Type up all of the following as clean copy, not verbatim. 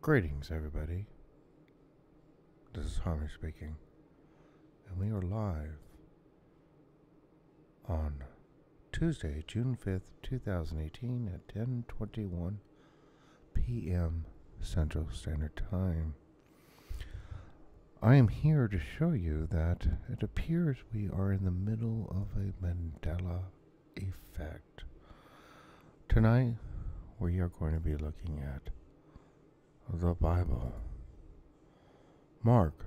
Greetings, everybody. This is Hunter speaking, and we are live on Tuesday, June 5th, 2018 at 10:21 p.m. Central Standard Time. I am here to show you that it appears we are in the middle of a Mandela effect. Tonight, we are going to be looking at the Bible. Mark,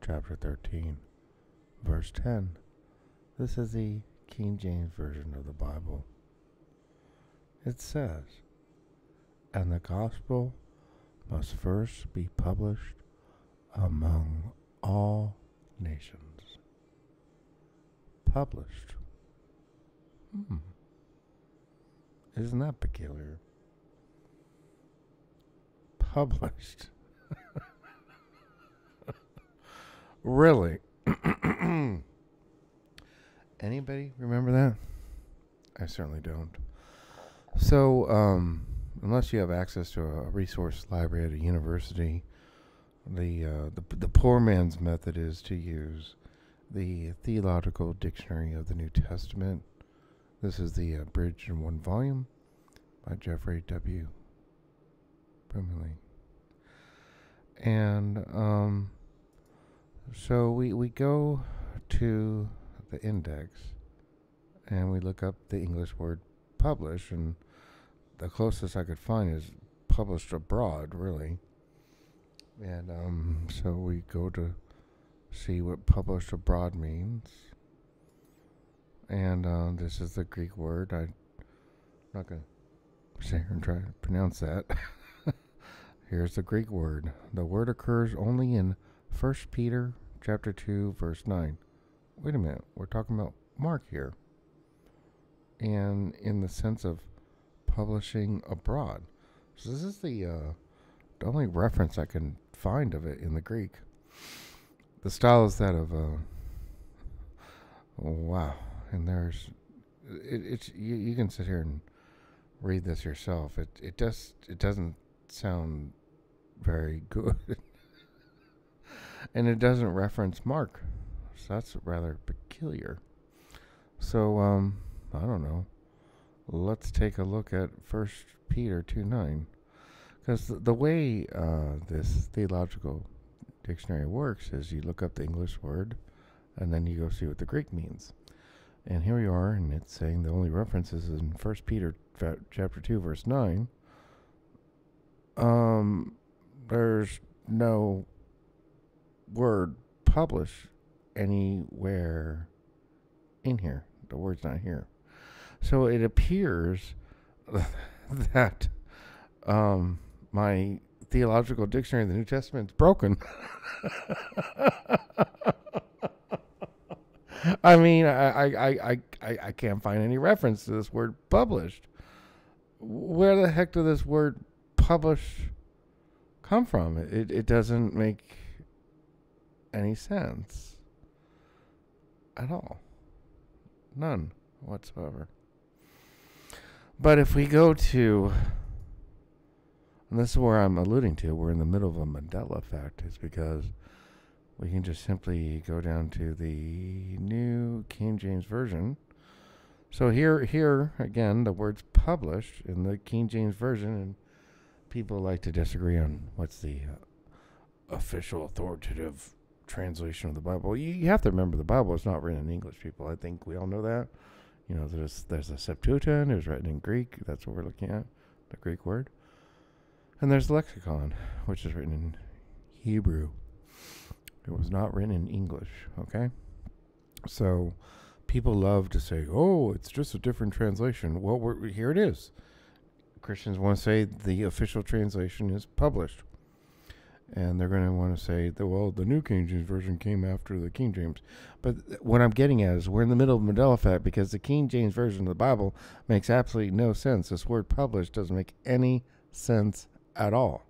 chapter 13, verse 10. This is the King James Version of the Bible. It says, "And the gospel must first be published among all nations." Published. Isn't that peculiar? Published. Really? Anybody remember that? I certainly don't. So, unless you have access to a resource library at a university, the poor man's method is to use the Theological Dictionary of the New Testament. This is the abridged in one volume by Jeffrey W. Brimley. And so we go to the index and we look up the English word publish, and the closest I could find is published abroad, really. And so we go to see what published abroad means. And this is the Greek word. I'm not going to sit here and try to pronounce that. Here's the Greek word. The word occurs only in 1 Peter chapter 2, verse 9. Wait a minute. We're talking about Mark here. And in the sense of publishing abroad. So this is the only reference I can find of it in the Greek. The style is that of wow. And there's it's you can sit here and read this yourself. It doesn't sound very good. And it doesn't reference Mark. So that's rather peculiar. So I don't know. Let's take a look at 1 Peter 2:9. Because the way this theological dictionary works is you look up the English word and then you go see what the Greek means. And here we are, and it's saying the only reference is in 1 Peter chapter 2, verse 9. There's no word publish anywhere in here. The word's not here. So it appears that my theological dictionary of the New Testament is broken. I mean, I can't find any reference to this word published. Where the heck did this word publish come from? It doesn't make any sense at all. None whatsoever. But if we go to, and this is where I'm alluding to, we're in the middle of a Mandela effect, is because we can just simply go down to the New King James Version. So here again, the word's published in the King James Version, and people like to disagree on what's the official authoritative translation of the Bible. You have to remember the Bible is not written in English, people. I think we all know that. You know, there's a Septuagint. It was written in Greek. That's what we're looking at, the Greek word. And there's the lexicon, which is written in Hebrew. It was not written in English, okay? So people love to say, oh, it's just a different translation. Well, here it is. Christians want to say the official translation is published. And they're going to want to say, well, the New King James Version came after the King James. But what I'm getting at is we're in the middle of Mandela effect because the King James Version of the Bible makes absolutely no sense. This word published doesn't make any sense at all.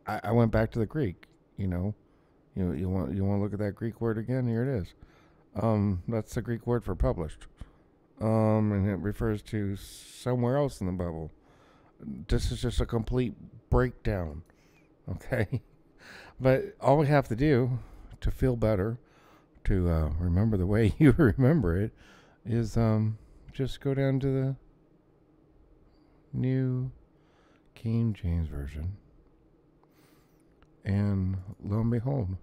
I went back to the Greek, you know. You want to look at that Greek word again? Here it is. That's the Greek word for published. And it refers to somewhere else in the Bible. This is just a complete breakdown. Okay? But all we have to do to feel better, to remember the way you remember it, is just go down to the New King James Version. And lo and behold,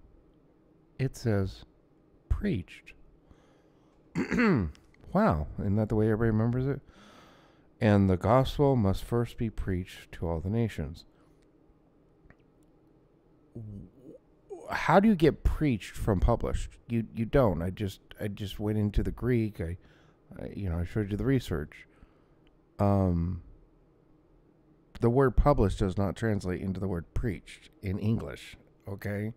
it says preached. Wow, isn't that the way everybody remembers it? And the gospel must first be preached to all the nations. How do you get preached from published? You don't. I just went into the Greek. I showed you the research. The word published does not translate into the word preached in English, okay?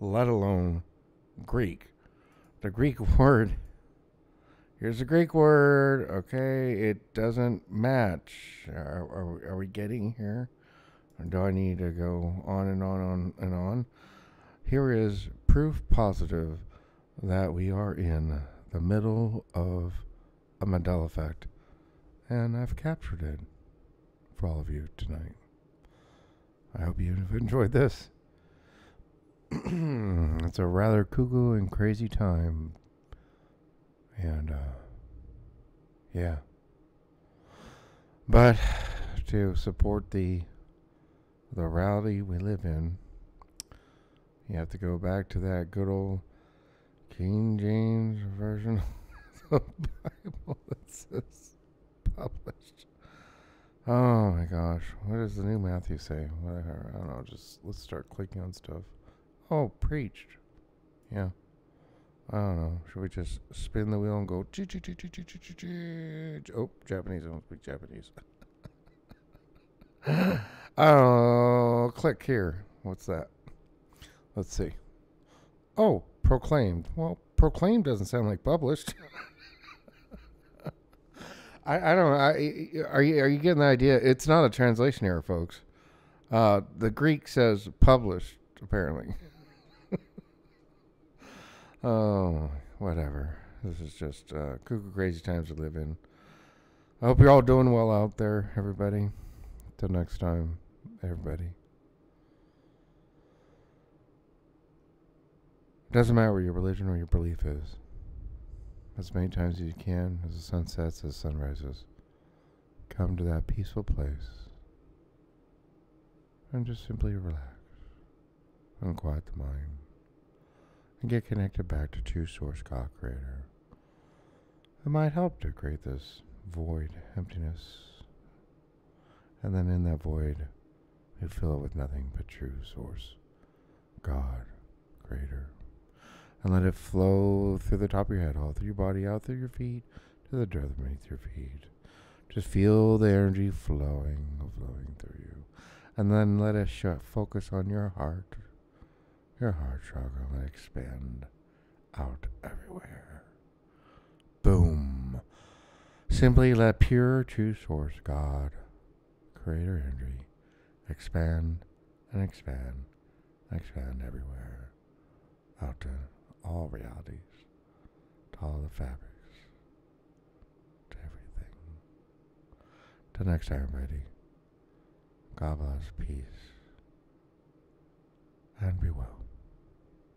Let alone Greek. The Greek word, here's the Greek word, okay? It doesn't match. Are we getting here? Or do I need to go on and on and on? Here is proof positive that we are in the middle of a Mandela effect. And I've captured it for all of you tonight. I hope you've enjoyed this. It's a rather cuckoo and crazy time. And, yeah. But to support the reality we live in, you have to go back to that good old King James Version of the Bible that says published. Oh my gosh. What does the new Matthew say? Whatever. I don't know. Just let's start clicking on stuff. Oh, preached. Yeah. I don't know. Should we just spin the wheel and go? Oh, Japanese. I don't speak Japanese. Oh, click here. What's that? Let's see. Oh, proclaimed. Well, proclaimed doesn't sound like published. I don't know. Are you getting the idea? It's not a translation error, folks. The Greek says published, apparently. Oh, whatever. This is just cuckoo crazy times we live in. I hope you're all doing well out there, everybody. Till next time, everybody. Doesn't matter what your religion or your belief is. As many times as you can, as the sun sets, as the sun rises, come to that peaceful place and just simply relax and quiet the mind and get connected back to true source God creator. It might help to create this void, emptiness, and then in that void you fill it with nothing but true source God creator. And let it flow through the top of your head, all through your body, out through your feet, to the dirt beneath your feet. Just feel the energy flowing through you. And then let it focus on your heart chakra. Let it expand out everywhere. Boom. Simply let pure, true source, God, creator energy, expand and expand and expand everywhere. Out to all realities, to all the fabrics, to everything. Till next time, everybody. God bless, peace, and be well.